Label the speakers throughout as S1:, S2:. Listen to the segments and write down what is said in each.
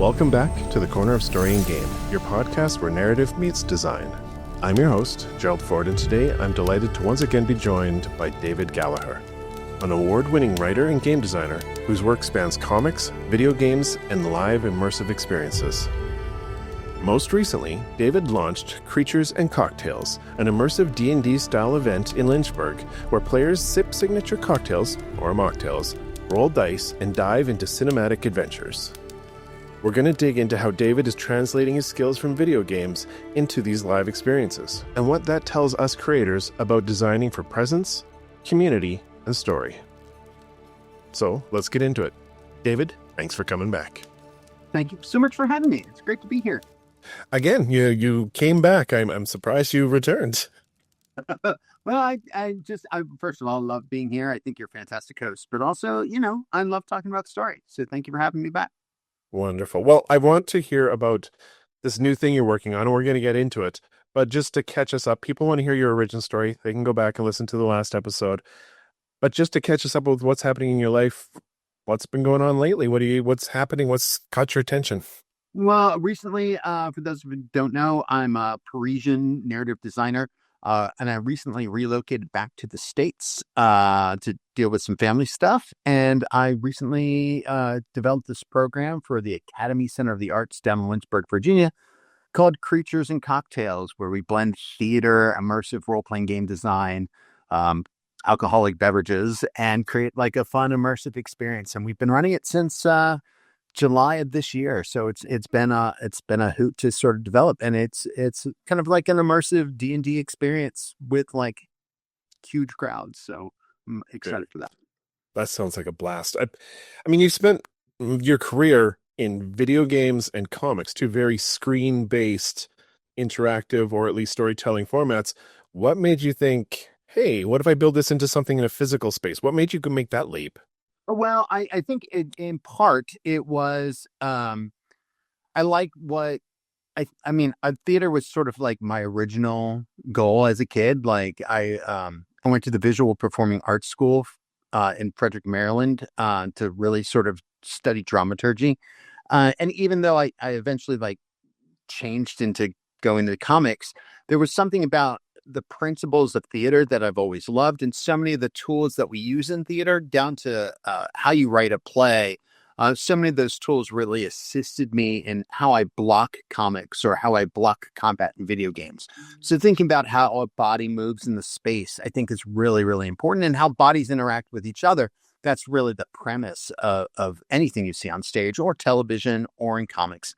S1: Welcome back to the Corner of Story and Game, your podcast where narrative meets design. I'm your host, Gerald Ford, and today I'm delighted to once again be joined by David Gallaher, an award-winning writer and game designer whose work spans comics, video games, and live immersive experiences. Most recently, David launched Creatures and Cocktails, an immersive D&D style event in Lynchburg where players sip signature cocktails, or mocktails, roll dice, and dive into cinematic adventures. We're going to dig into how David is translating his skills from video games into these live experiences, and what that tells us creators about designing for presence, community, and story. So, let's get into it. David, thanks for coming back.
S2: Thank you so much for having me. It's great to be here.
S1: Again, you came back. I'm surprised you returned.
S2: Well, I first of all love being here. I think you're a fantastic host, but also, I love talking about the story. So thank you for having me back.
S1: Wonderful. Well, I want to hear about this new thing you're working on, and we're going to get into it. But just to catch us up, people want to hear your origin story. They can go back and listen to the last episode. But just to catch us up with what's happening in your life, what's been going on lately? What's happening? What's caught your attention?
S2: Well, recently, for those who don't know, I'm a Parisian narrative designer, and I recently relocated back to the States to deal with some family stuff. And I recently developed this program for the Academy Center of the Arts down in Lynchburg, Virginia, called Creatures and Cocktails, where we blend theater, immersive role-playing game design, alcoholic beverages, and create like a fun, immersive experience. And we've been running it since July of this year, so it's been a hoot to sort of develop, and it's kind of like an immersive D&D experience with like huge crowds. So I'm excited for that.
S1: That sounds like a blast. I mean, you spent your career in video games and comics, two very screen-based, interactive or at least storytelling formats. What made you think, hey, what if I build this into something in a physical space? What made you make that leap?
S2: Well, I think in part it was, I like what I mean, theater was sort of like my original goal as a kid. Like I went to the Visual Performing Arts School in Frederick, Maryland, to really sort of study dramaturgy. And even though I eventually like changed into going to comics, there was something about the principles of theater that I've always loved, and so many of the tools that we use in theater, down to how you write a play. So many of those tools really assisted me in how I block comics or how I block combat in video games. So thinking about how a body moves in the space, I think is really, really important, and how bodies interact with each other. That's really the premise of anything you see on stage or television or in comics.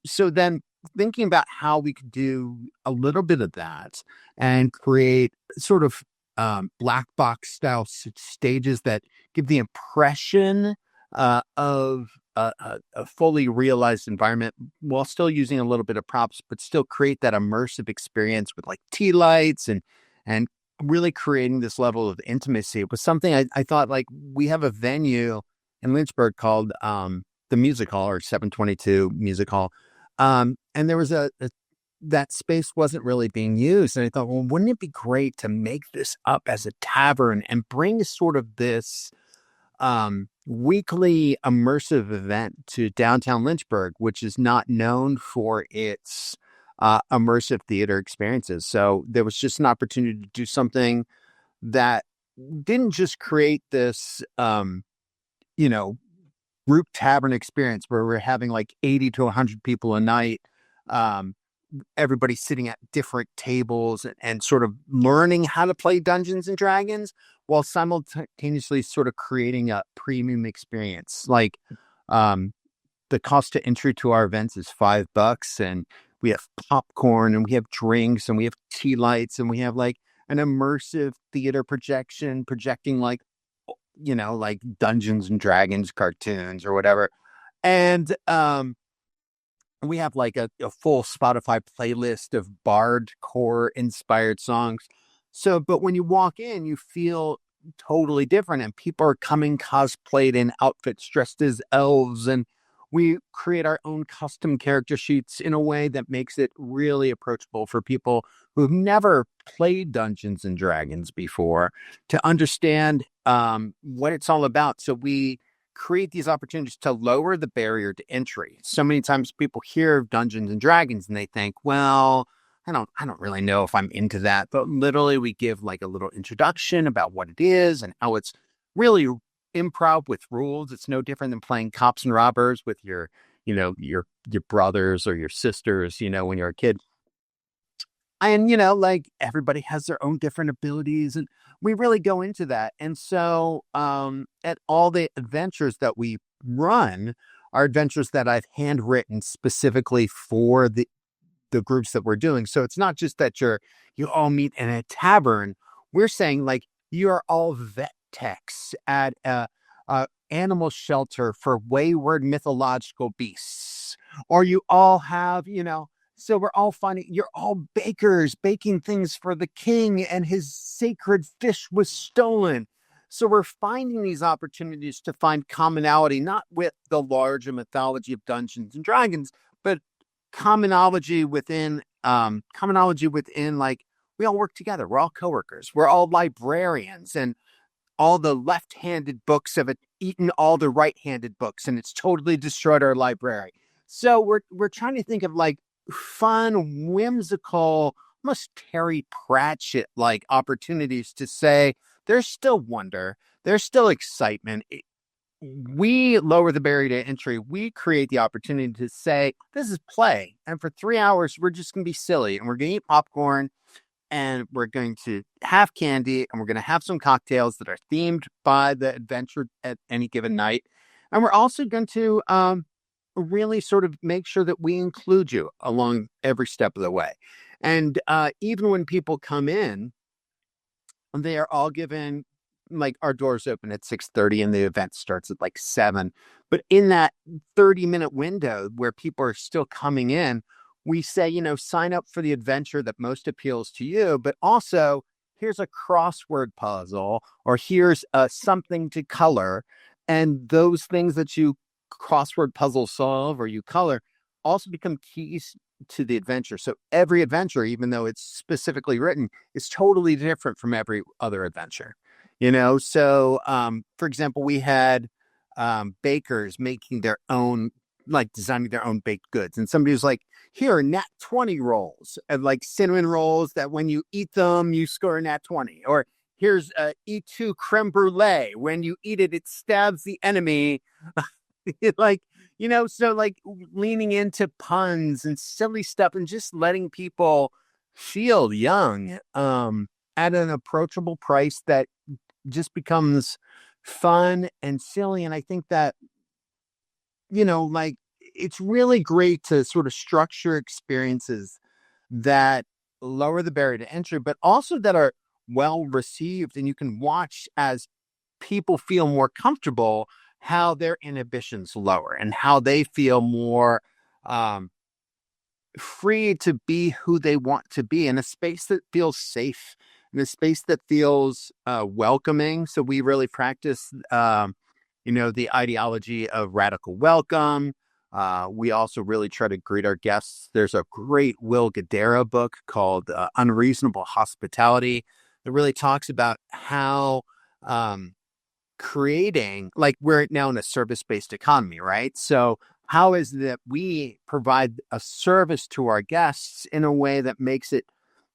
S2: So then thinking about how we could do a little bit of that and create sort of black box style stages that give the impression of a fully realized environment while still using a little bit of props, but still create that immersive experience with like tea lights and really creating this level of intimacy. It was something I thought, like, we have a venue in Lynchburg called the Music Hall, or 722 Music Hall. And there was that space wasn't really being used. And I thought, well, wouldn't it be great to make this up as a tavern and bring sort of this weekly immersive event to downtown Lynchburg, which is not known for its immersive theater experiences. So there was just an opportunity to do something that didn't just create this, group tavern experience where we're having like 80 to 100 people a night, everybody sitting at different tables and sort of learning how to play Dungeons and Dragons while simultaneously sort of creating a premium experience. Like the cost to entry to our events is $5, and we have popcorn and we have drinks and we have tea lights and we have like an immersive theater projecting like Dungeons and Dragons cartoons or whatever. And we have like a full Spotify playlist of bardcore inspired songs. So, but when you walk in, you feel totally different, and people are coming cosplayed in outfits dressed as elves, and we create our own custom character sheets in a way that makes it really approachable for people who've never played Dungeons and Dragons before to understand what it's all about. So we create these opportunities to lower the barrier to entry. So many times people hear of Dungeons and Dragons and they think, well, I don't really know if I'm into that. But literally we give like a little introduction about what it is and how it's really improv with rules. It's no different than playing cops and robbers with your brothers or your sisters, when you're a kid. And, like everybody has their own different abilities and we really go into that. And so at all the adventures that we run are adventures that I've handwritten specifically for the groups that we're doing. So it's not just that you all meet in a tavern. We're saying like you are all vet techs at a animal shelter for wayward mythological beasts, or you all have, so we're all finding you're all bakers baking things for the king and his sacred fish was stolen. So we're finding these opportunities to find commonality, not with the larger mythology of Dungeons and Dragons, but commonality within like we all work together. We're all coworkers. We're all librarians, and all the left-handed books have eaten all the right-handed books, and it's totally destroyed our library. So we're trying to think of like fun, whimsical, almost Terry Pratchett like opportunities to say there's still wonder, there's still excitement. We lower the barrier to entry. We create the opportunity to say, this is play. And for 3 hours, we're just going to be silly and we're going to eat popcorn and we're going to have candy and we're going to have some cocktails that are themed by the adventure at any given night. And we're also going to really sort of make sure that we include you along every step of the way. And even when people come in, they are all given, like our doors open at 6:30 and the event starts at like 7. But in that 30-minute window where people are still coming in, we say, sign up for the adventure that most appeals to you, but also here's a crossword puzzle or here's something to color. And those things that you crossword puzzle solve or you color also become keys to the adventure. So every adventure, even though it's specifically written, is totally different from every other adventure. So for example, we had bakers making their own, like designing their own baked goods. And somebody was like, here are nat 20 rolls and like cinnamon rolls that when you eat them, you score a nat 20. Or here's E2 creme brulee. When you eat it, it stabs the enemy. So like leaning into puns and silly stuff and just letting people feel young at an approachable price that just becomes fun and silly. And I think that, like it's really great to sort of structure experiences that lower the barrier to entry, but also that are well received. And you can watch as people feel more comfortable, how their inhibitions lower and how they feel more free to be who they want to be in a space that feels safe, in a space that feels welcoming. So we really practice, the ideology of radical welcome. We also really try to greet our guests. There's a great Will Guidara book called Unreasonable Hospitality that really talks about how creating, like we're now in a service-based economy, right? So how is it that we provide a service to our guests in a way that makes it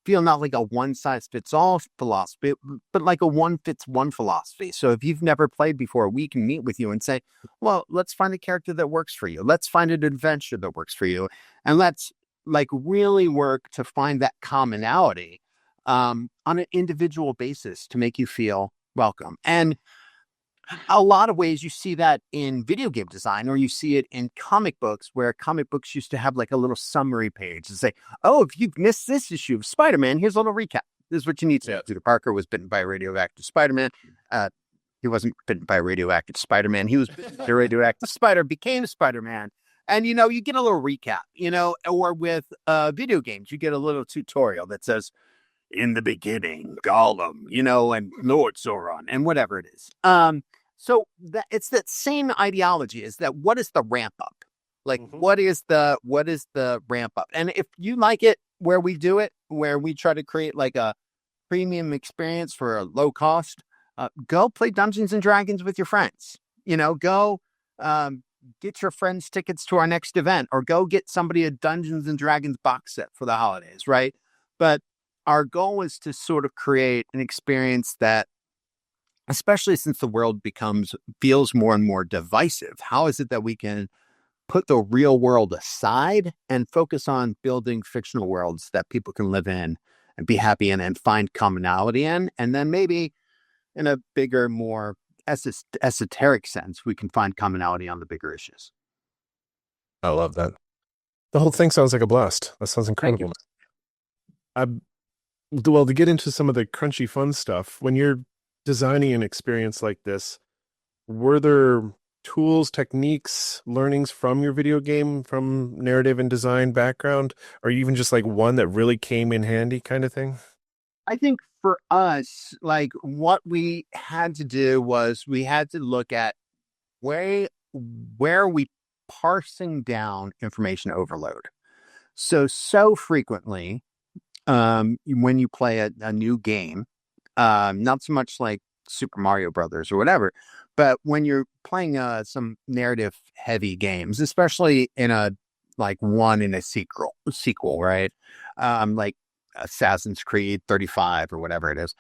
S2: feel not like a one-size-fits-all philosophy, but like a one-fits-one philosophy. So if you've never played before, we can meet with you and say, well, let's find a character that works for you. Let's find an adventure that works for you. And let's like really work to find that commonality on an individual basis to make you feel welcome. And a lot of ways you see that in video game design, or you see it in comic books, where comic books used to have like a little summary page and say, oh, if you've missed this issue of Spider-Man, here's a little recap. This is what you need to know. Peter Parker was bitten by a radioactive Spider-Man. He wasn't bitten by a radioactive Spider-Man. He was bitten by a radioactive spider, became Spider-Man. And, you get a little recap, or with video games, you get a little tutorial that says, in the beginning, Gollum, and Lord Sauron, and whatever it is. So that it's that same ideology, is that what is the ramp up? Like, what is the ramp up? And if you like it where we do it, where we try to create like a premium experience for a low cost, go play Dungeons and Dragons with your friends. Go um, get your friends tickets to our next event, or go get somebody a Dungeons and Dragons box set for the holidays, right? But our goal is to sort of create an experience that, especially since the world feels more and more divisive, how is it that we can put the real world aside and focus on building fictional worlds that people can live in and be happy in and find commonality in? And then maybe in a bigger, more esoteric sense, we can find commonality on the bigger issues.
S1: I love that. The whole thing sounds like a blast. That sounds incredible. Well, to get into some of the crunchy fun stuff, when you're designing an experience like this, were there tools, techniques, learnings from your video game, from narrative and design background, or even just like one that really came in handy kind of thing?
S2: I think for us, like what we had to do was we had to look at where are we parsing down information overload. So frequently, when you play a new game, not so much like Super Mario Brothers or whatever, but when you're playing some narrative heavy games, especially in a like one in a sequel, right? Like Assassin's Creed 35 or whatever it is,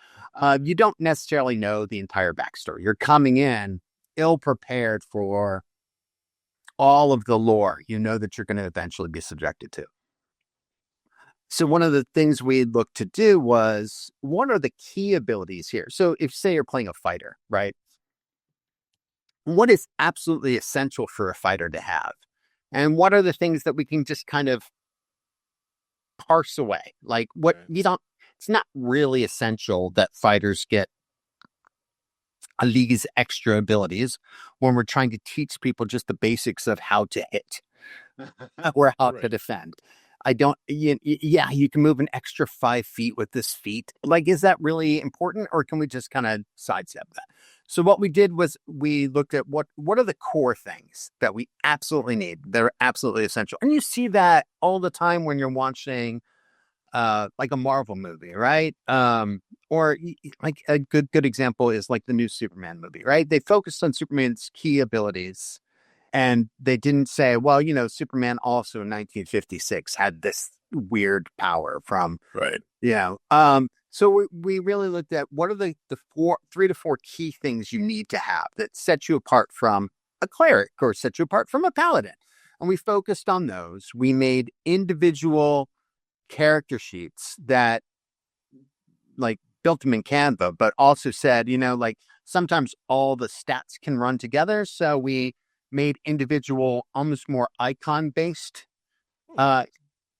S2: you don't necessarily know the entire backstory. You're coming in ill prepared for all of the lore you know that you're going to eventually be subjected to. So one of the things we looked to do was, what are the key abilities here? So if say you're playing a fighter, right? What is absolutely essential for a fighter to have? And what are the things that we can just kind of parse away? Like what you don't, it's not really essential that fighters get these extra abilities when we're trying to teach people just the basics of how to hit or how to defend. I don't, yeah, you can move an extra 5 feet with this feat. Like, is that really important, or can we just kind of sidestep that? So what we did was we looked at what are the core things that we absolutely need. They're absolutely essential. And you see that all the time when you're watching like a Marvel movie, right? Or like a good example is like the new Superman movie, right? They focused on Superman's key abilities, and they didn't say, well, Superman also in 1956 had this weird power from,
S1: Right.
S2: So we really looked at what are the 3 to 4 key things you need to have that set you apart from a cleric or set you apart from a paladin. And we focused on those. We made individual character sheets that like built them in Canva, but also said, like sometimes all the stats can run together. So we made individual, almost more icon based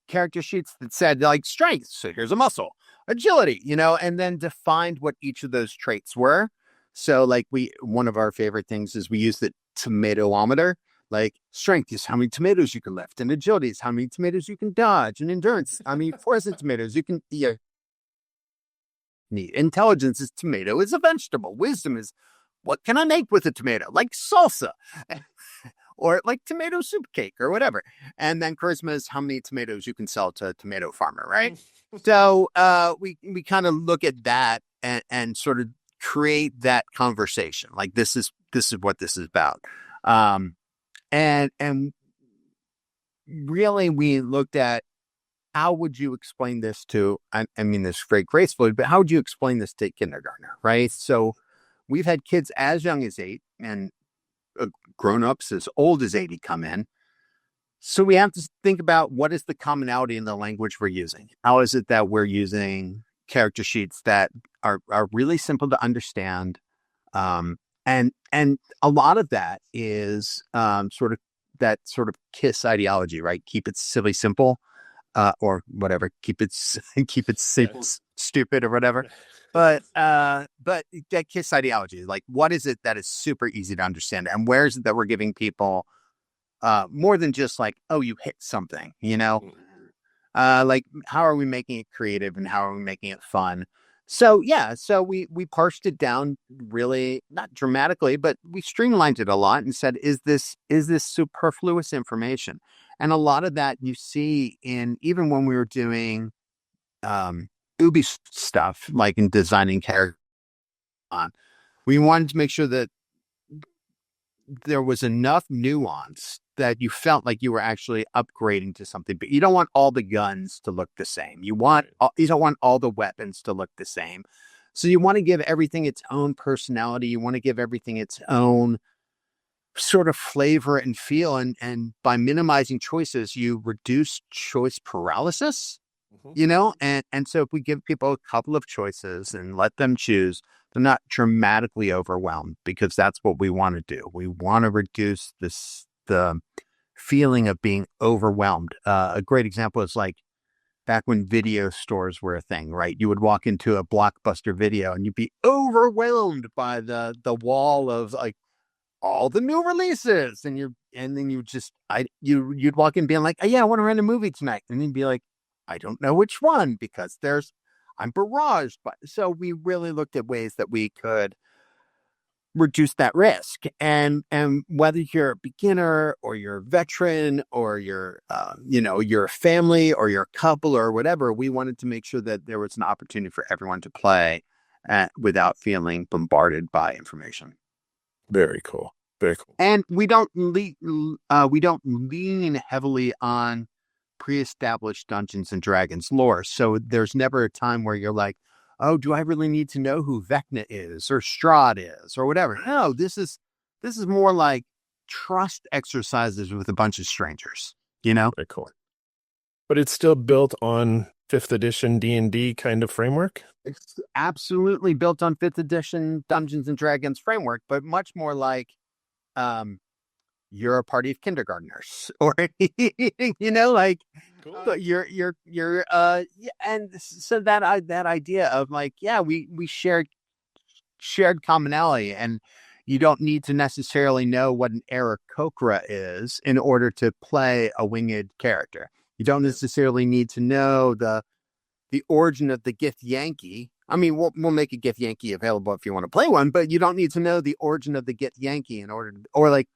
S2: character sheets that said like strength. So here's a muscle, agility, and then defined what each of those traits were. So like one of our favorite things is we use the tomatoometer. Like strength is how many tomatoes you can lift, and agility is how many tomatoes you can dodge, and endurance, I mean, poison tomatoes you can need. Intelligence is tomato is a vegetable. Wisdom is what can I make with a tomato? Like salsa. Or like tomato soup cake or whatever. And then charisma is how many tomatoes you can sell to a tomato farmer, right? So we kind of look at that and sort of create that conversation. Like this is what this is about. And really we looked at how would you explain this to, I mean this very gracefully, but how would you explain this to kindergartner, right? So we've had kids as young as 8 and grown-ups as old as 80 come in. So we have to think about what is the commonality in the language we're using. How is it that we're using character sheets that are really simple to understand? And a lot of that is sort of KISS ideology, right? Keep it silly, simple, or whatever. Keep it stupid or whatever. But that KISS ideology, like what is it that is super easy to understand, and where is it that we're giving people more than just like, oh, you hit something, like how are we making it creative and how are we making it fun? So we parsed it down, really not dramatically, but we streamlined it a lot and said, is this superfluous information? And a lot of that you see in even when we were doing Ubi stuff, like in designing characters. We wanted to make sure that there was enough nuance that you felt like you were actually upgrading to something. But you don't want all the guns to look the same. You don't want all the weapons to look the same. So you want to give everything its own personality. You want to give everything its own sort of flavor and feel. And by minimizing choices, you reduce choice paralysis,
S1: Mhm.
S2: and so if we give people a couple of choices and let them choose, they're not dramatically overwhelmed, because that's what we want to do. We want to reduce the feeling of being overwhelmed. A great example is like back when video stores were a thing, right? You would walk into a Blockbuster Video and you'd be overwhelmed by the wall of like all the new releases, and then you'd walk in being like, oh, yeah, I want to rent a movie tonight, and you'd be like, I don't know which one, because I'm barraged. But so we really looked at ways that we could reduce that risk, and whether you're a beginner or you're a veteran or you're a family or you're a couple or whatever, we wanted to make sure that there was an opportunity for everyone to play without feeling bombarded by information.
S1: Very cool. Very cool.
S2: And we don't lean heavily on pre-established Dungeons and Dragons lore. So there's never a time where you're like, oh, do I really need to know who Vecna is or Strahd is or whatever? No, this is more like trust exercises with a bunch of strangers, you know?
S1: Very cool. But it's still built on 5th edition D&D kind of framework?
S2: It's absolutely built on 5th edition Dungeons and Dragons framework, but much more like um you're a party of kindergartners, or like
S1: Cool.
S2: yeah, and so that idea of like, yeah, we shared commonality, and you don't need to necessarily know what an Aarakocra is in order to play a winged character. You don't necessarily need to know the origin of the Gith Yankee. I mean, we'll make a Gith Yankee available if you want to play one, but you don't need to know the origin of the Gith Yankee in order to, or like,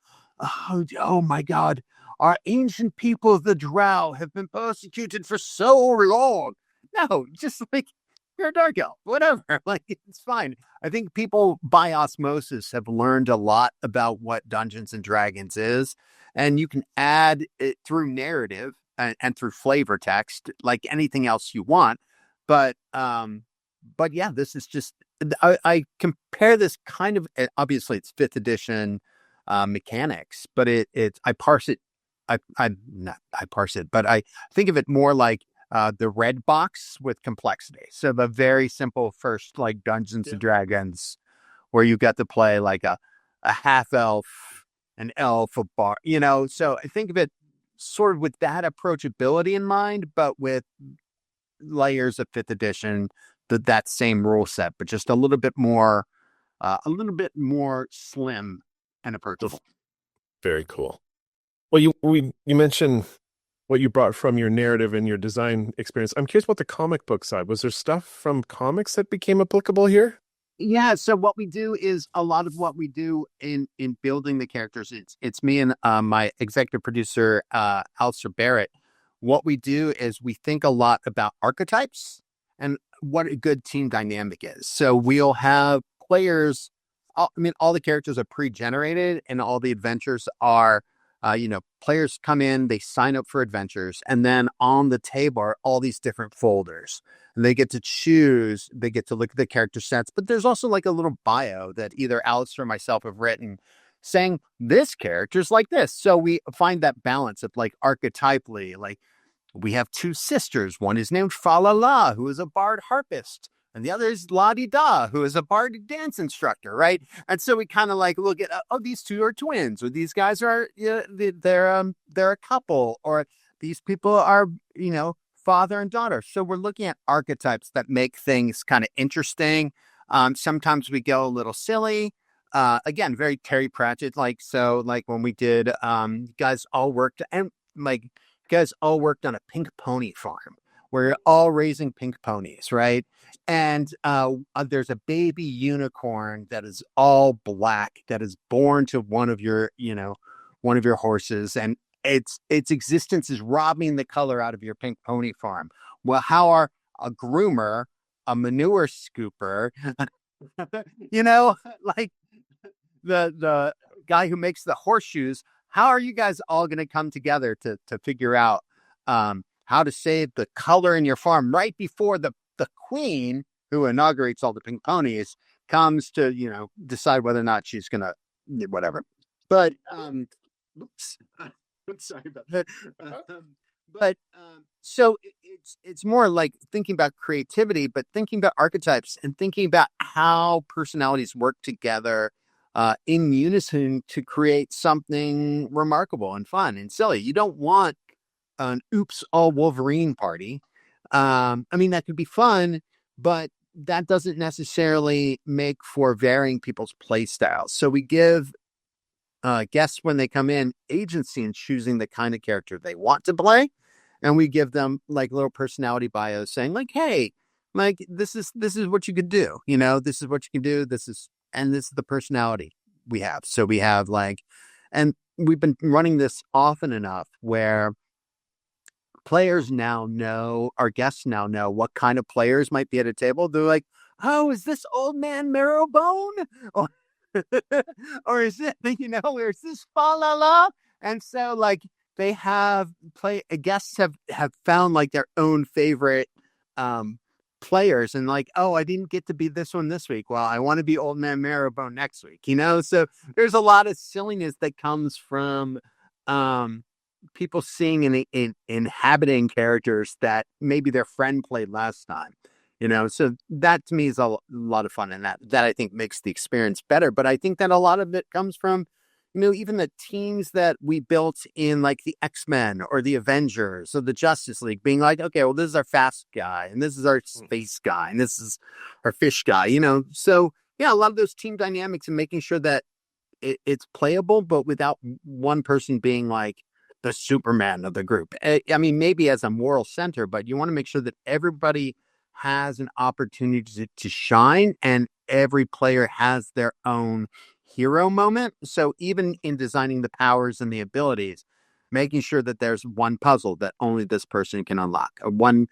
S2: oh my God, our ancient people of the Drow have been persecuted for so long. No, just like, you're a dark elf, whatever. Like, it's fine. I think people by osmosis have learned a lot about what Dungeons and Dragons is, and you can add it through narrative and through flavor text, like anything else you want. But yeah, this is just, I compare this kind of, obviously it's 5th edition mechanics, but I parse it. I not I parse it, but I think of it more like the red box with complexity. So the very simple first, like Dungeons and Dragons, where you get to play like a half elf, an elf, a bar, So I think of it sort of with that approachability in mind, but with layers of 5th edition, that same rule set, but just a little bit more slim and approachable.
S1: Very cool. Well, you mentioned what you brought from your narrative and your design experience. I'm curious about the comic book side. Was there stuff from comics that became applicable here?
S2: Yeah, so what we do is a lot of what we do in building the characters. It's me and my executive producer Alistair Barrett. What we do is we think a lot about archetypes and what a good team dynamic is. So we'll have players. All the characters are pre-generated, and all the adventures are. Players come in, they sign up for adventures, and then on the table are all these different folders. And they get to choose, they get to look at the character sets, but there's also like a little bio that either Alistair or myself have written saying this character's like this. So we find that balance of like archetypally, like we have two sisters. One is named Falala, who is a bard harpist, and the other is La Di Da, who is a bard dance instructor, right? And so we kind of like look at, these two are twins, or these guys are, they're a couple, or these people are, father and daughter. So we're looking at archetypes that make things kind of interesting. Sometimes we go a little silly. Again, very Terry Pratchett, like when we did, guys all worked and like guys all worked on a pink pony farm. We're all raising pink ponies, right? And there's a baby unicorn that is all black that is born to one of your horses, and its existence is robbing the color out of your pink pony farm. Well, how are a groomer, a manure scooper, like the guy who makes the horseshoes. How are you guys all going to come together to figure out how to save the color in your farm right before the queen, who inaugurates all the pink ponies, comes to, decide whether or not she's going to whatever. But oops, I'm sorry about that. So it's more like thinking about creativity, but thinking about archetypes and thinking about how personalities work together in unison to create something remarkable and fun and silly. You don't want an oops all Wolverine party. I mean, that could be fun, but that doesn't necessarily make for varying people's play styles. So we give guests, when they come in, agency in choosing the kind of character they want to play. And we give them like little personality bios saying like, hey, like this is what you could do. This is what you can do. This is the personality we have. So we have and we've been running this often enough where our guests now know what kind of players might be at a table. They're like, oh, is this old man Marrowbone? Or, or is it, or is this fa la la? And so they guests have found like their own favorite players and like, oh, I didn't get to be this one this week. Well, I want to be old man Marrowbone next week, So there's a lot of silliness that comes from people seeing and inhabiting characters that maybe their friend played last time, so that to me is a lot of fun, and that I think makes the experience better. But I think that a lot of it comes from, even the teams that we built in like the X-Men or the Avengers or the Justice League being like, okay, well, this is our fast guy and this is our space guy and this is our fish guy, so yeah, a lot of those team dynamics and making sure that it's playable, but without one person being like the Superman of the group. I mean, maybe as a moral center, but you want to make sure that everybody has an opportunity to shine and every player has their own hero moment. So even in designing the powers and the abilities, making sure that there's one puzzle that only this person can unlock. Or one,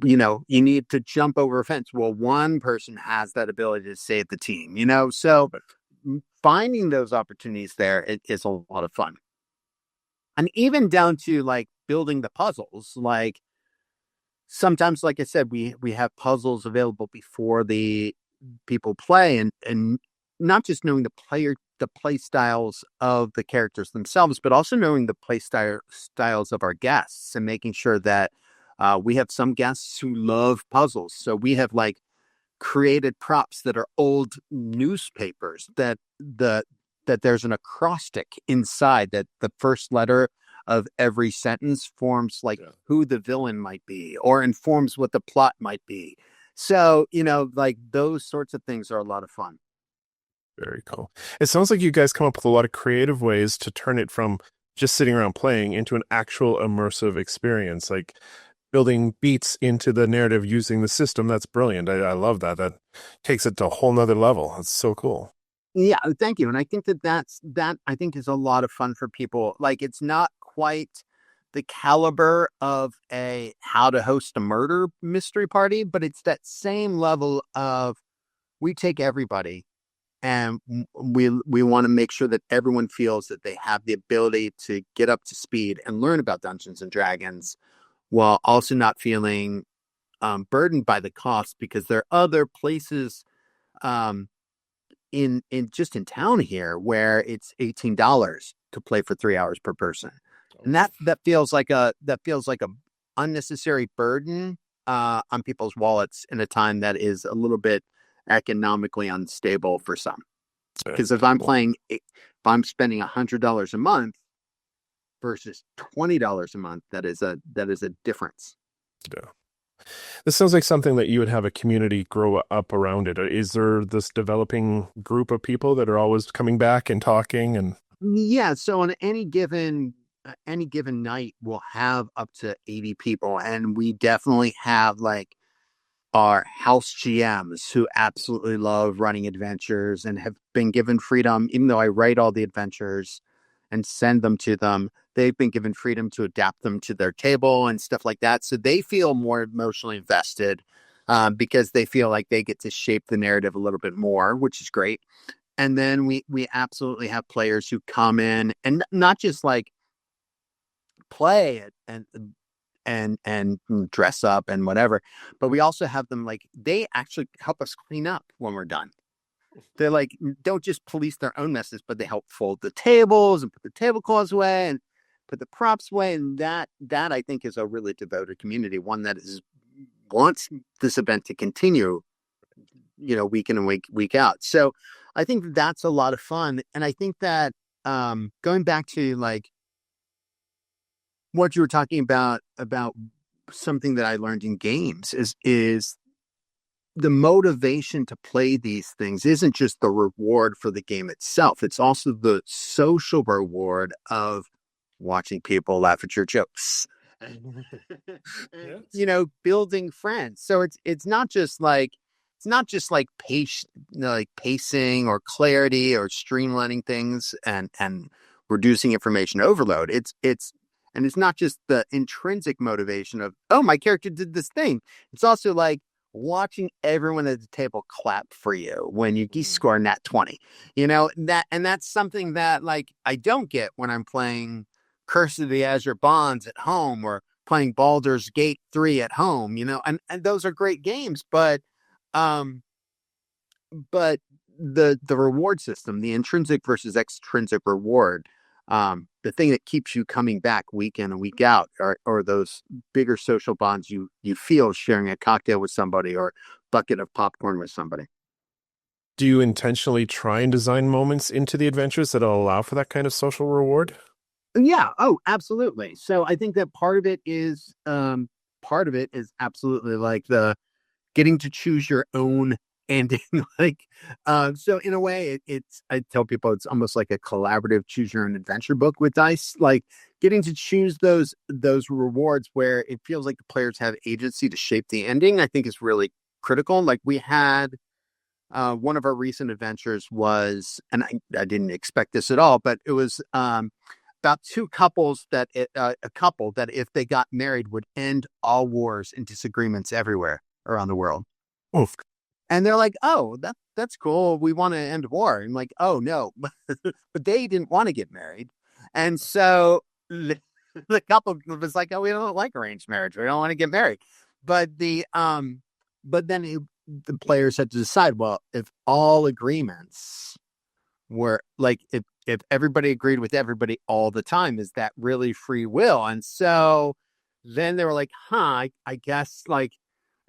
S2: you need to jump over a fence. Well, one person has that ability to save the team, So finding those opportunities there is a lot of fun. And even down to like building the puzzles, like sometimes, like I said, we have puzzles available before the people play, and not just knowing the play styles of the characters themselves, but also knowing the play styles of our guests and making sure that we have some guests who love puzzles. So we have like created props that are old newspapers that there's an acrostic inside that the first letter of every sentence forms who the villain might be or informs what the plot might be. So, like those sorts of things are a lot of fun.
S1: Very cool. It sounds like you guys come up with a lot of creative ways to turn it from just sitting around playing into an actual immersive experience, like building beats into the narrative using the system. That's brilliant. I love that. That takes it to a whole nother level. That's so cool.
S2: Yeah, thank you. And I think that I think is a lot of fun for people. Like it's not quite the caliber of a how to host a murder mystery party, but it's that same level of we take everybody and we want to make sure that everyone feels that they have the ability to get up to speed and learn about Dungeons and Dragons while also not feeling burdened by the cost, because there are other places in just in town here where it's $18 to play for 3 hours per person. And that feels like a unnecessary burden on people's wallets in a time that is a little bit economically unstable for some. Because if I'm spending $100 a month versus $20 a month, that is a difference.
S1: Yeah. This sounds like something that you would have a community grow up around it. Is there this developing group of people that are always coming back and talking? And
S2: yeah, so on any given night, we'll have up to 80 people, and we definitely have like our house GMs who absolutely love running adventures and have been given freedom, even though I write all the adventures and send them to them. They've been given freedom to adapt them to their table and stuff like that. So they feel more emotionally invested because they feel like they get to shape the narrative a little bit more, which is great. And then we absolutely have players who come in and not just like play it and dress up and whatever, but we also have them like they actually help us clean up when we're done. They're like don't just police their own messes, but they help fold the tables and put the tablecloths away and put the props away. And that I think is a really devoted community, one that is wants this event to continue, week in and week out. So I think that's a lot of fun. And I think that going back to like what you were talking about something that I learned in games is the motivation to play these things isn't just the reward for the game itself. It's also the social reward of watching people laugh at your jokes.
S1: Yes.
S2: Building friends. So it's not just like pacing or clarity or streamlining things and reducing information overload. It's not just the intrinsic motivation of, oh, my character did this thing. It's also like watching everyone at the table clap for you when you score nat 20. That's something that like I don't get when I'm playing Curse of the Azure Bonds at home or playing Baldur's Gate 3 at home, and those are great games, um but the reward system, the intrinsic versus extrinsic reward, the thing that keeps you coming back week in and week out, or those bigger social bonds you feel sharing a cocktail with somebody or bucket of popcorn with somebody.
S1: Do you intentionally try and design moments into the adventures that'll allow for that kind of social reward?
S2: Yeah. Oh, absolutely. So I think that part of it is absolutely like the getting to choose your own ending. like, so in a way, I tell people it's almost like a collaborative choose your own adventure book with dice. Like getting to choose those rewards where it feels like the players have agency to shape the ending. I think is really critical. Like we had one of our recent adventures was, and I didn't expect this at all, but it was about two couples a couple that if they got married would end all wars and disagreements everywhere around the world.
S1: Oof.
S2: And they're like, oh, that's cool. We want to end war. And I'm like, oh no, but they didn't want to get married. And so the couple was like, oh, we don't like arranged marriage. We don't want to get married. But the players had to decide, well, if all agreements were like if everybody agreed with everybody all the time, is that really free will? And so then they were like, I guess like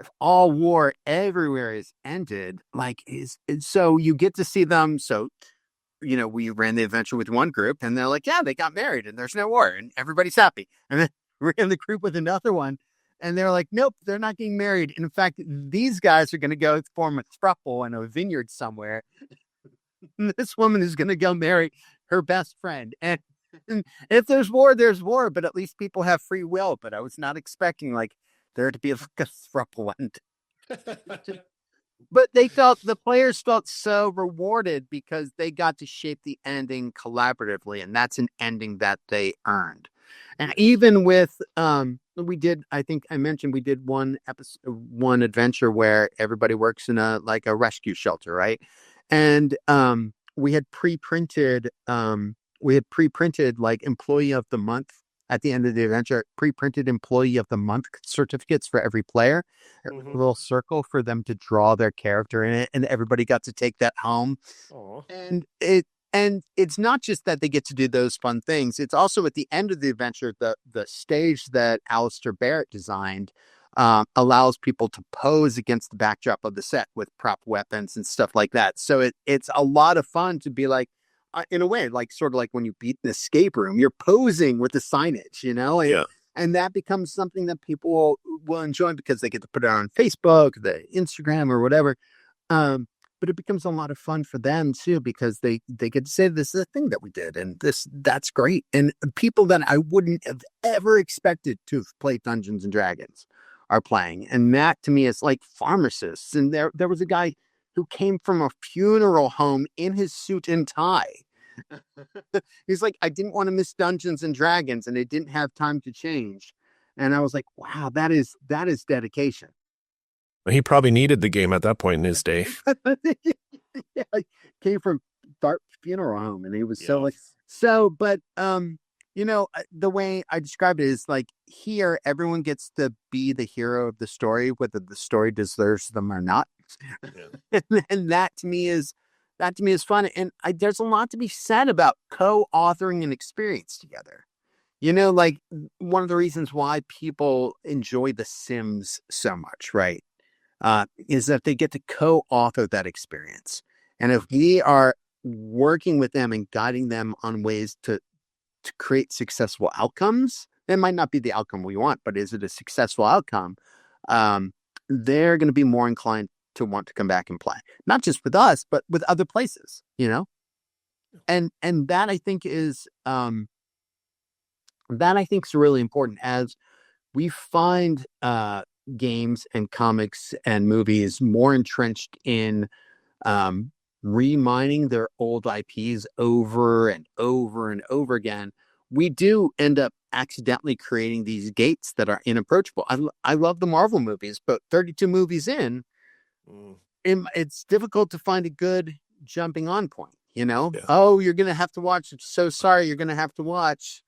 S2: if all war everywhere is ended, like so you get to see them. So we ran the adventure with one group and they're like, yeah, they got married and there's no war and everybody's happy. And then we ran the group with another one and they're like, nope, they're not getting married. In fact, these guys are going to go form a throuple in a vineyard somewhere. This woman is going to go marry her best friend. And if there's war, there's war, but at least people have free will. But I was not expecting like there to be like a throuple end. But the players felt so rewarded because they got to shape the ending collaboratively, and that's an ending that they earned. And even with we did, I think I mentioned we did one adventure where everybody works in a rescue shelter, right? And we had pre-printed like employee of the month at the end of the adventure, pre-printed employee of the month certificates for every player, a little circle for them to draw their character in it, and everybody got to take that home.
S1: Aw.
S2: And it's not just that they get to do those fun things. It's also at the end of the adventure, the stage that Alistair Barrett designed allows people to pose against the backdrop of the set with prop weapons and stuff like that. So it's a lot of fun to be like, in a way, like sort of like when you beat an escape room, you're posing with the signage, and,
S1: Yeah.
S2: and that becomes something that people will enjoy because they get to put it on Facebook, the Instagram, or whatever. But it becomes a lot of fun for them too because they get to say this is a thing that we did, and that's great. And people that I wouldn't have ever expected to have played Dungeons and Dragons are playing, and that to me is like pharmacists. And there was a guy who came from a funeral home in his suit and tie. He's like, I didn't want to miss Dungeons and Dragons, and it didn't have time to change. And I was like, wow, that is dedication.
S1: He probably needed the game at that point in his day.
S2: Yeah, came from start funeral home, and he was so
S1: Yeah.
S2: like so. But the way I described it is like here, everyone gets to be the hero of the story, whether the story deserves them or not.
S1: Yeah.
S2: And that to me is fun. And there's a lot to be said about co-authoring an experience together. Like one of the reasons why people enjoy The Sims so much, right? Is that they get to co-author that experience. And if we are working with them and guiding them on ways to create successful outcomes, it might not be the outcome we want, but is it a successful outcome? Um, they're going to be more inclined to want to come back and play, not just with us, but with other places. And that I think is really important as we find games and comics and movies more entrenched in um, remining their old IPs over and over and over again. We do end up accidentally creating these gates that are inapproachable. I love the Marvel movies, but 32 movies in,
S1: Mm,
S2: it's difficult to find a good jumping on point.
S1: yeah.
S2: Oh, you're going to have to watch. So sorry, you're going to have to watch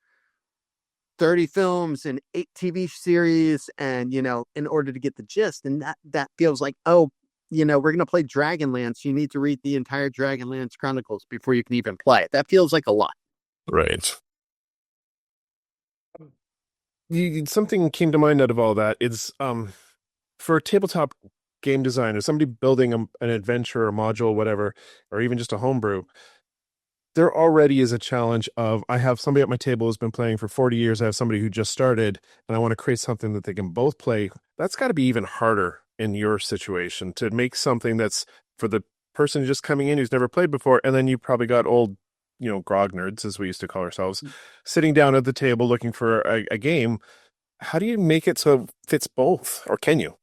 S2: 30 films and 8 TV series and in order to get the gist. And that feels like, oh, we're going to play Dragonlance. You need to read the entire Dragonlance Chronicles before you can even play it. That feels like a lot.
S1: Right. Something came to mind out of all that. It's for a tabletop game designer, somebody building an adventure, a module, whatever, or even just a homebrew. There already is a challenge of I have somebody at my table who's been playing for 40 years. I have somebody who just started, and I want to create something that they can both play. That's got to be even harder in your situation to make something that's for the person just coming in who's never played before. And then you probably got old, grog nerds, as we used to call ourselves, sitting down at the table looking for a game. How do you make it so it fits both? Or can you?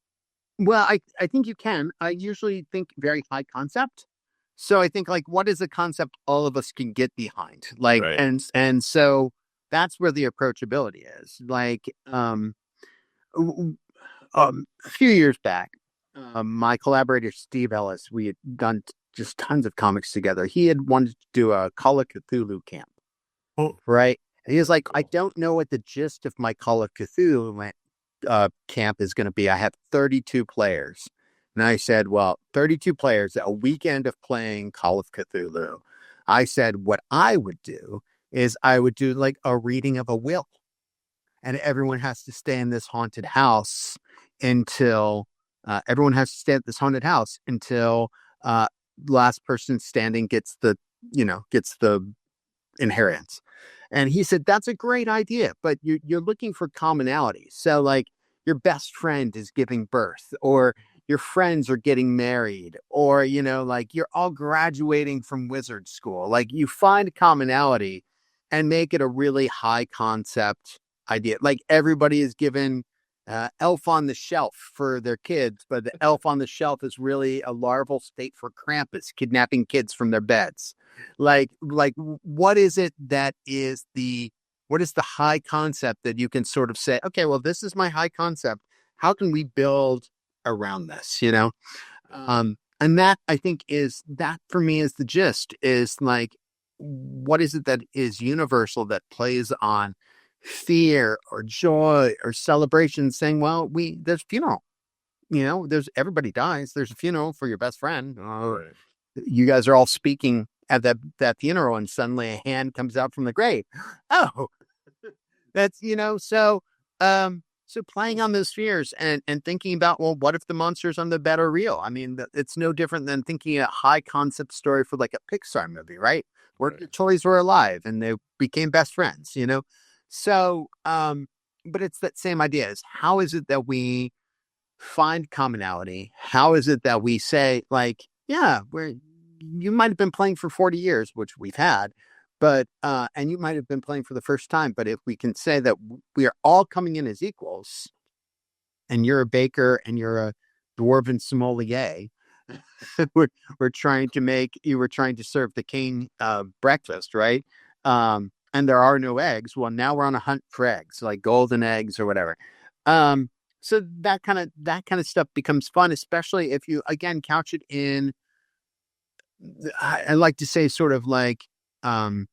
S2: Well, I think you can. I usually think very high concept. So I think like what is a concept all of us can get behind? Like
S1: Right.
S2: and so that's where the approachability is. Like a few years back, my collaborator Steve Ellis, we had done just tons of comics together. He had wanted to do a Call of Cthulhu camp,
S1: Oh,
S2: right? And he was like, I
S1: cool.
S2: don't know what the gist of my Call of Cthulhu camp is going to be. I have 32 players. And I said, well, 32 players, a weekend of playing Call of Cthulhu. I said, what I would do is I would do like a reading of a will, and everyone has to stay in this haunted house until everyone has to stay at this haunted house until uh, last person standing gets the inheritance. And he said, that's a great idea, but you're looking for commonality. So like your best friend is giving birth, or your friends are getting married, or, like you're all graduating from wizard school. Like you find commonality and make it a really high concept idea. Like everybody is given elf on the shelf for their kids, but the elf on the shelf is really a larval state for Krampus kidnapping kids from their beds. Like what is it that is what is the high concept that you can sort of say, okay, well, this is my high concept. How can we build around this? And that I think that for me is the gist is like, what is it that is universal that plays on fear or joy or celebration, saying, well, there's funeral, there's everybody dies. There's a funeral for your best friend.
S1: Right.
S2: You guys are all speaking at that funeral, and suddenly a hand comes out from the grave. Oh, that's so playing on those fears and thinking about, well, what if the monsters on the bed are real? I mean, it's no different than thinking a high concept story for like a Pixar movie, right? Where
S1: Right.
S2: the toys were alive and they became best friends. So but it's that same idea, is how is it that we find commonality? How is it that we say, like, yeah, you might have been playing for 40 years, which we've had, but and you might have been playing for the first time, but if we can say that we are all coming in as equals, and you're a baker and you're a dwarven sommelier, we're, you were trying to serve the king breakfast, right? And there are no eggs. Well, now we're on a hunt for eggs, like golden eggs or whatever. Um, so that kind of stuff becomes fun, especially if you again couch it in I like to say sort of like um,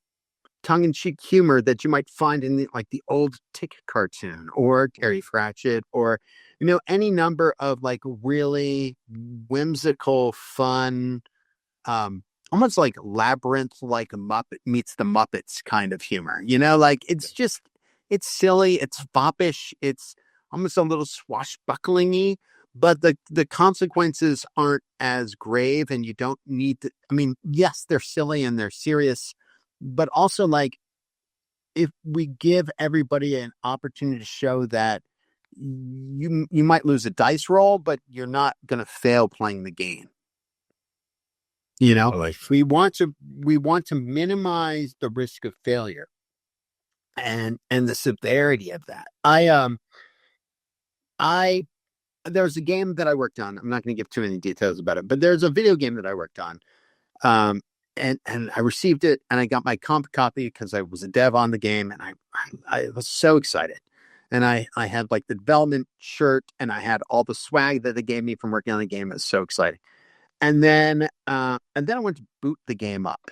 S2: tongue-in-cheek humor that you might find in like the old Tick cartoon or Terry Pratchett or any number of like really whimsical, fun, um, almost like labyrinth, like a Muppet meets the Muppets kind of humor. Like it's silly, it's foppish, it's almost a little swashbucklingy, but the consequences aren't as grave, and you don't need to. I mean, yes, they're silly and they're serious, but also like if we give everybody an opportunity to show that you might lose a dice roll, but you're not going to fail playing the game. You know,
S1: I like
S2: we want to minimize the risk of failure and the severity of that. I there's a game that I worked on. I'm not going to give too many details about it, but there's a video game that I worked on. Um, and I received it and I got my comp copy because I was a dev on the game and I was so excited. And I had like the development shirt and I had all the swag that they gave me from working on the game. It was so exciting. And then I went to boot the game up,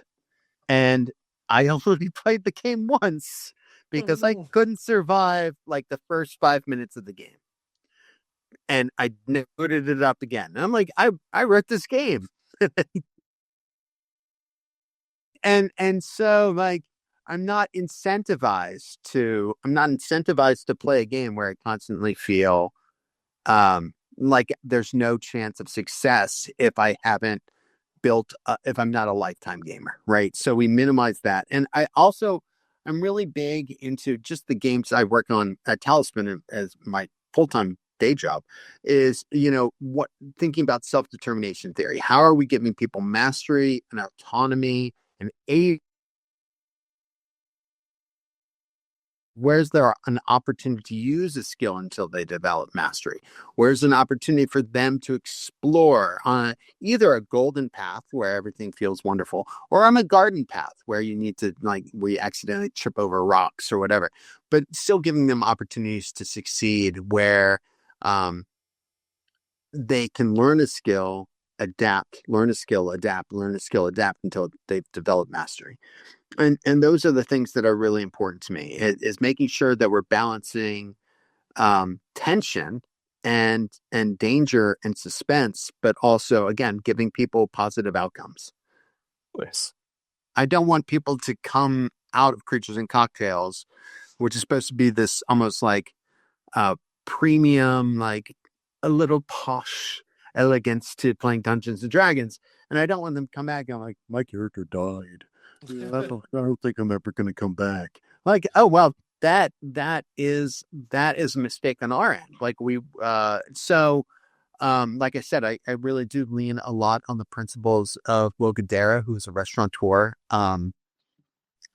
S2: and I only played the game once because I couldn't survive like the first 5 minutes of the game, and I booted it up again. And I'm like, I wrote this game, and so like I'm not incentivized to play a game where I constantly feel like there's no chance of success if I'm not a lifetime gamer, right? So we minimize that. And I'm really big into just the games I work on at Talisman as my full-time day job is, thinking about self-determination theory. How are we giving people mastery and autonomy and where's there an opportunity to use a skill until they develop mastery? Where's an opportunity for them to explore on either a golden path where everything feels wonderful, or on a garden path where you need to like where you accidentally trip over rocks or whatever, but still giving them opportunities to succeed where um, they can learn a skill, adapt, learn a skill, adapt, learn a skill, adapt until they've developed mastery. And those are the things that are really important to me is making sure that we're balancing tension and danger and suspense, but also again giving people positive outcomes.
S1: this.
S2: I don't want people to come out of Creatures and Cocktails, which is supposed to be this almost like uh premium, like a little posh elegance to playing Dungeons and Dragons. And I don't want them to come back and like, my character died. I don't think I'm ever going to come back. Like, oh well, that is a mistake on our end. Like like I said, I really do lean a lot on the principles of Will Guidara, who is a restaurateur. And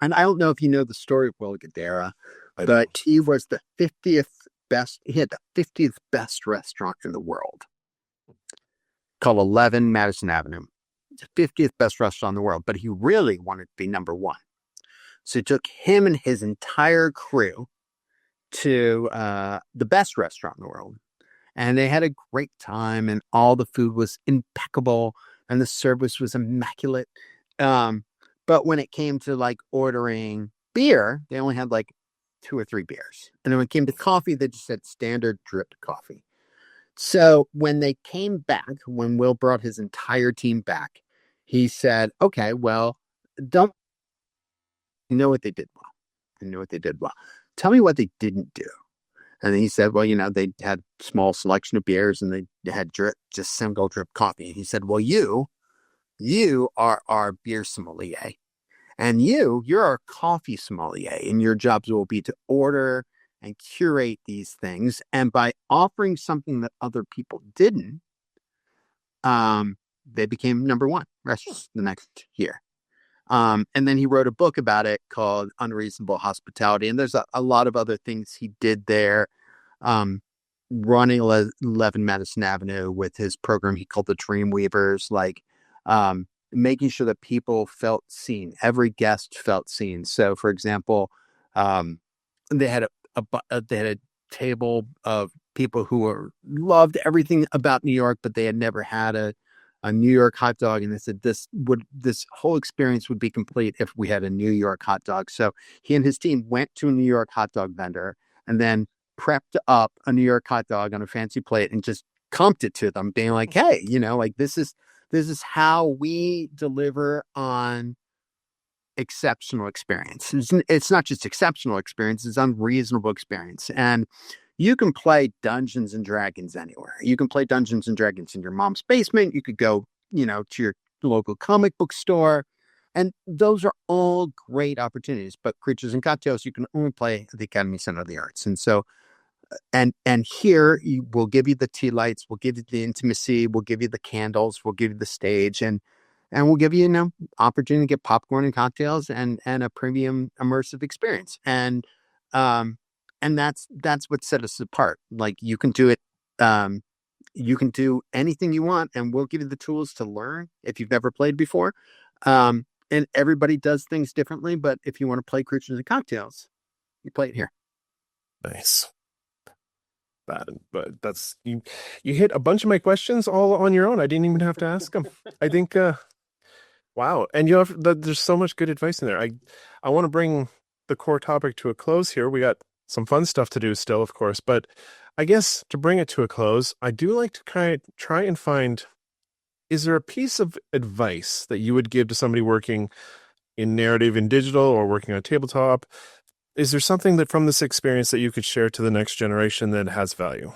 S2: I don't know if you know the story of Will Guidara,
S1: I
S2: but
S1: don't.
S2: he was the 50th best. He had the 50th best restaurant in the world called 11 Madison Avenue. It's the 50th best restaurant in the world, but he really wanted to be number one. So it took him and his entire crew to the best restaurant in the world. And they had a great time, and all the food was impeccable, and the service was immaculate. Um, but when it came to like ordering beer, they only had like two or three beers. And then when it came to coffee, they just had standard drip coffee. So when they came back, when Will brought his entire team back, he said, okay, well, don't you know what they did well? I know what they did well. Tell me what they didn't do. And he said, well, they had small selection of beers and they had drip, just single drip coffee. And he said, well, you are our beer sommelier, and you're our coffee sommelier, and your jobs will be to order and curate these things. And by offering something that other people didn't, they became number one restaurant the next year. And then he wrote a book about it called Unreasonable Hospitality. And there's a lot of other things he did there. Um, Running 11 Madison Avenue with his program he called the Dreamweavers, like making sure that people felt seen. Every guest felt seen. So, for example, um, they had a table of people who loved everything about New York, but they had never had a New York hot dog, and they said this whole experience would be complete if we had a New York hot dog. So he and his team went to a New York hot dog vendor and then prepped up a New York hot dog on a fancy plate and just comped it to them, being like, "Hey, like this is how we deliver on exceptional experience. It's not just exceptional experience; it's unreasonable experience." And you can play Dungeons and Dragons anywhere. You can play Dungeons and Dragons in your mom's basement. You could go, to your local comic book store. And those are all great opportunities. But Creatures and Cocktails, you can only play at the Academy Center of the Arts. And so, and here we'll give you the tea lights, we'll give you the intimacy, we'll give you the candles, we'll give you the stage, and we'll give you, opportunity to get popcorn and cocktails and a premium immersive experience. And that's what set us apart. Like you can do it, you can do anything you want, and we'll give you the tools to learn if you've never played before. And everybody does things differently, but if you want to play Creatures and Cocktails, you play it here.
S1: Nice. But that's you hit a bunch of my questions all on your own. I didn't even have to ask them. I think wow. And there's so much good advice in there. I want to bring the core topic to a close here. We got some fun stuff to do still, of course, but I guess to bring it to a close, I do like to try and find, is there a piece of advice that you would give to somebody working in narrative in digital or working on tabletop? Is there something that from this experience that you could share to the next generation that has value?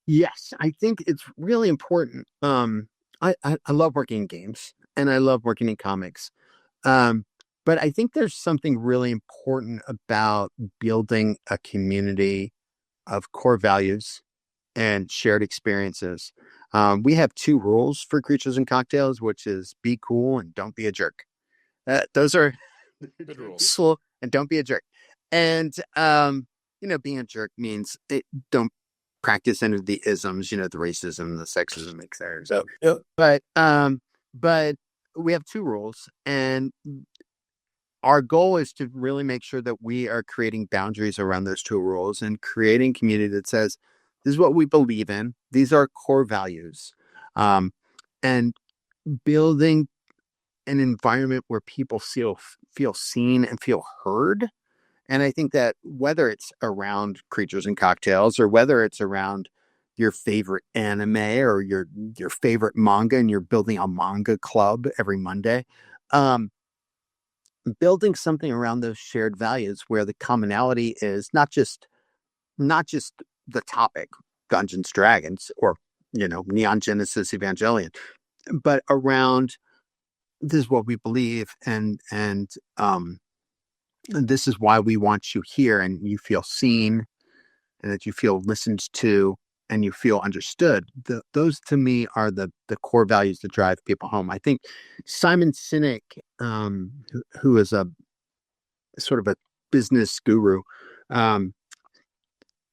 S2: Yes, I think it's really important. I love working in games and I love working in comics. Um, but I think there's something really important about building a community of core values and shared experiences. We have two rules for Creatures and Cocktails, which is be cool and don't be a jerk. Those are
S1: Good
S2: be
S1: rules.
S2: cool and don't be a jerk. And being a jerk means don't practice any of the isms, the racism, the sexism, etc. So,
S1: Yep.
S2: but we have two rules, and our goal is to really make sure that we are creating boundaries around those two rules and creating community that says, this is what we believe in. These are core values. And building an environment where people feel seen and feel heard. And I think that whether it's around Creatures and Cocktails or whether it's around your favorite anime or your favorite manga and you're building a manga club every Monday, building something around those shared values where the commonality is not just the topic, Dungeons Dragons or Neon Genesis Evangelion, but around this is what we believe and this is why we want you here, and you feel seen and that you feel listened to and you feel understood. Those to me are the core values that drive people home. I think Simon Sinek, who is a sort of a business guru, um,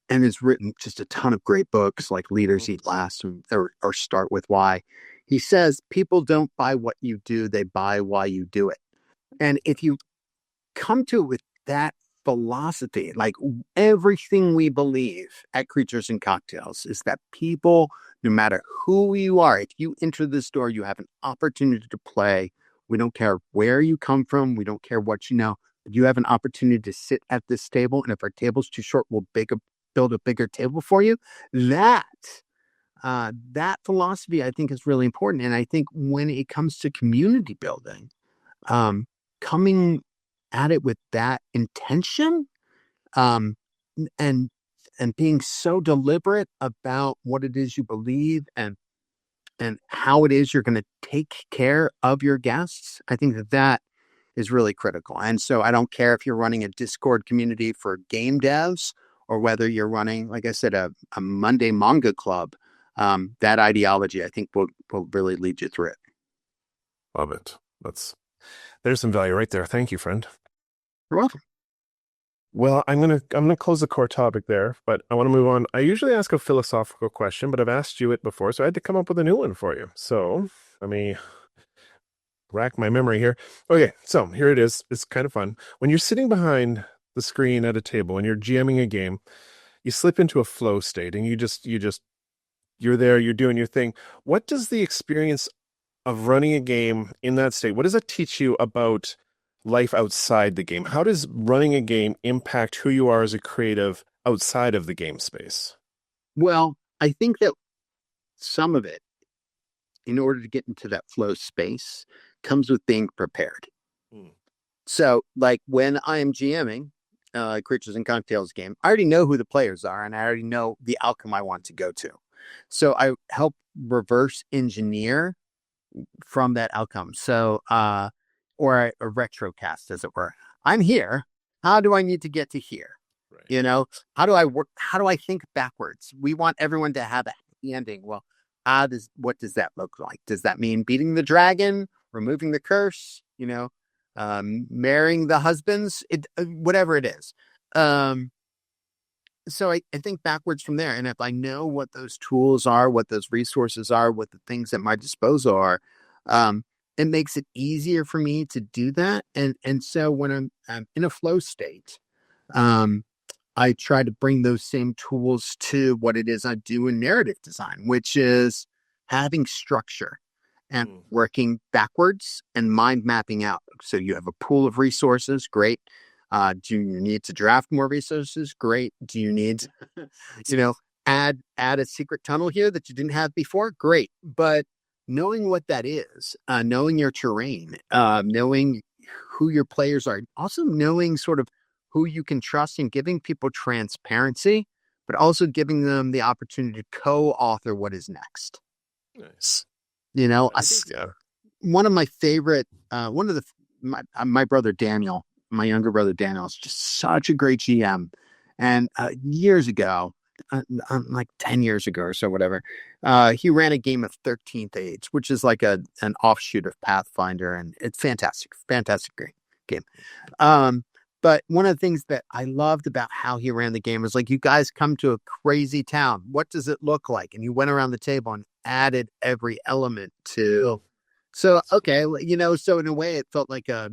S2: and has written just a ton of great books like Leaders Eat Last or Start With Why. He says people don't buy what you do, they buy why you do it. And if you come to it with that philosophy, like everything we believe at Creatures and Cocktails is that people, no matter who you are, if you enter this door, you have an opportunity to play. We don't care where you come from. We don't care what you know. But you have an opportunity to sit at this table. And if our table's too short, we'll build a bigger table for you. That philosophy, I think, is really important. And I think when it comes to community building, coming at it with that intention, um, and being so deliberate about what it is you believe and how it is you're going to take care of your guests, I think that is really critical. And so I don't care if you're running a Discord community for game devs or whether you're running, like I said, a Monday manga club. That ideology, I think, will really lead you through it.
S1: Love it. There's some value right there. Thank you, friend.
S2: You're welcome.
S1: Well, I'm gonna close the core topic there, but I want to move on. I usually ask a philosophical question, but I've asked you it before, so I had to come up with a new one for you. So let me rack my memory here. Okay, so here it is. It's kind of fun. When you're sitting behind the screen at a table and you're GMing a game, you slip into a flow state and you're there, you're doing your thing. What does the experience of running a game in that state, what does it teach you about life outside the game? How does running a game impact who you are as a creative outside of the game space?
S2: Well, I think that some of it, in order to get into that flow space, comes with being prepared.
S1: Hmm.
S2: So, like when I am GMing Creatures and Cocktails game, I already know who the players are and I already know the outcome I want to go to. So I help reverse engineer from that outcome. So, or a retrocast, as it were. I'm here. How do I need to get to here?
S1: Right.
S2: You know, how do I work? How do I think backwards? We want everyone to have a happy ending. Well, what does that look like? Does that mean beating the dragon, removing the curse? You know, marrying the husbands? Whatever it is. So I think backwards from there. And if I know what those tools are, what those resources are, what the things at my disposal are, it makes it easier for me to do that. And so when I'm in a flow state, I try to bring those same tools to what it is I do in narrative design, which is having structure and working backwards and mind mapping out. So you have a pool of resources. Great. Do you need to draft more resources? Great. Do you need, add a secret tunnel here that you didn't have before? Great. But knowing what that is, knowing your terrain, knowing who your players are, also knowing sort of who you can trust and giving people transparency, but also giving them the opportunity to co-author what is next.
S1: Nice.
S2: One of my favorite, my brother Daniel, my younger brother Daniel, is just such a great GM. And years ago, like 10 years ago or so, whatever, he ran a game of 13th Age, which is like an offshoot of Pathfinder. And it's fantastic great game. But one of the things that I loved about how he ran the game was like, you guys come to a crazy town. What does it look like? And you went around the table and added every element to. So, okay, so in a way it felt like a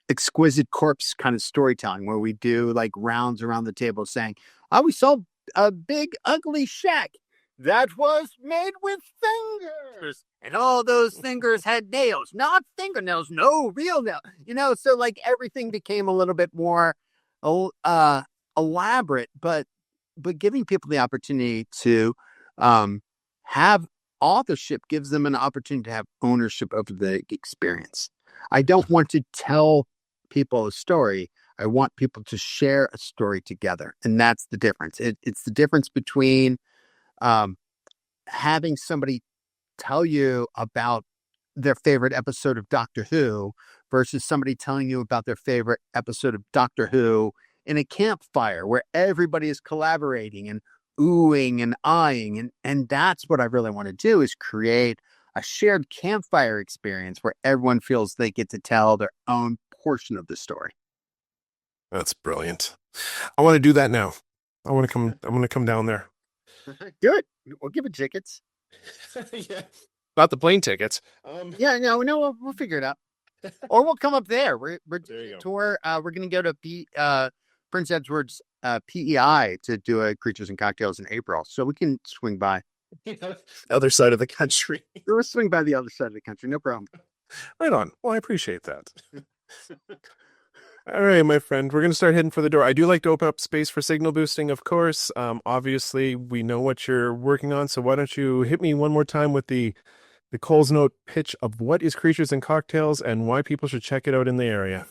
S2: exquisite corpse kind of storytelling where we do like rounds around the table saying, we saw a big ugly shack that was made with fingers, and all those fingers had nails, not fingernails, no real nails. So like everything became a little bit more elaborate, but giving people the opportunity to have authorship gives them an opportunity to have ownership over the experience. I don't want to tell people a story. I want people to share a story together. And that's the difference. It's the difference between having somebody tell you about their favorite episode of Doctor Who versus somebody telling you about their favorite episode of Doctor Who in a campfire where everybody is collaborating and oohing and eyeing. And that's what I really want to do, is create a shared campfire experience where everyone feels they get to tell their own portion of the story.
S1: That's brilliant. I want to do that now. I'm going to come down there.
S2: Good. We'll give it tickets.
S1: Yeah. Not the plane tickets.
S2: No, we'll figure it out. Or we'll come up there. We're
S1: there you
S2: tour. We're going to go to Prince Edward's PEI to do a Creatures and Cocktails in April. So we can swing by.
S1: Other side of the country.
S2: We'll swing by the other side of the country. No problem.
S1: Right on. Well, I appreciate that. All right, my friend, we're going to start heading for the door. I do like to open up space for signal boosting, of course. Obviously, we know what you're working on, so why don't you hit me one more time with the Cole's Note pitch of what is Creatures and Cocktails and why people should check it out in the area.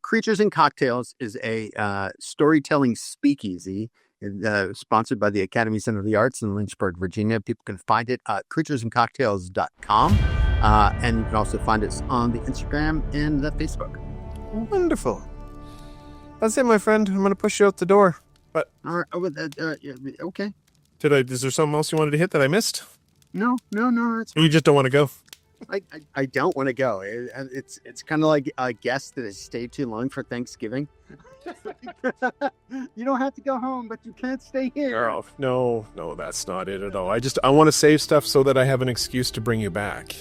S2: Creatures and Cocktails is a storytelling speakeasy sponsored by the Academy Center of the Arts in Lynchburg, Virginia. People can find it at creaturesandcocktails.com. And you can also find us on the Instagram and the Facebook.
S1: Wonderful. That's it, my friend. I'm going to push you out the door. But
S2: all right. Okay.
S1: Is there something else you wanted to hit that I missed?
S2: No. It's
S1: You just don't want to go?
S2: I don't want to go. It's kind of like a guest that has stayed too long for Thanksgiving. You don't have to go home, but you can't stay here.
S1: Girl, no, that's not it at all. I want to save stuff so that I have an excuse to bring you back.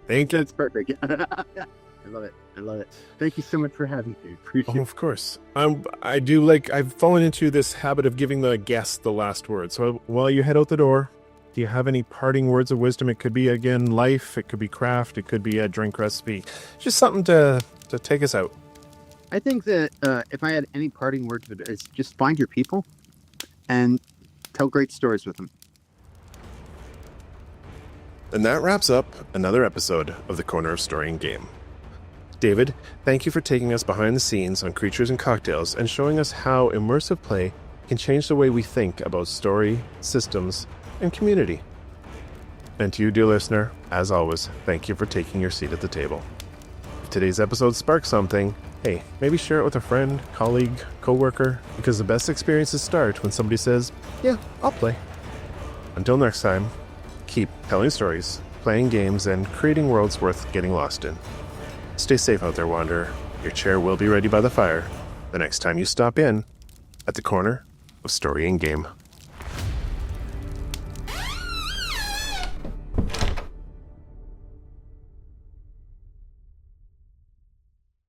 S1: Thank you.
S2: That's perfect. I love it. Thank you so much for having me. Appreciate it.
S1: Of course. I've fallen into this habit of giving the guest the last word. So while you head out the door, Do you have any parting words of wisdom? It could be, again, life. It could be craft. It could be a drink recipe. Just something to take us out.
S2: I think that if I had any parting words, it's just find your people and tell great stories with them.
S1: And that wraps up another episode of the Corner of Story and Game. David, thank you for taking us behind the scenes on Creatures and Cocktails and showing us how immersive play can change the way we think about story, systems, and community. And to you, dear listener, as always, thank you for taking your seat at the table. If today's episode sparked something, hey, maybe share it with a friend, colleague, coworker, because the best experiences start when somebody says, yeah, I'll play. Until next time, keep telling stories, playing games, and creating worlds worth getting lost in. Stay safe out there, Wanderer. Your chair will be ready by the fire the next time you stop in at the Corner of Story and Game.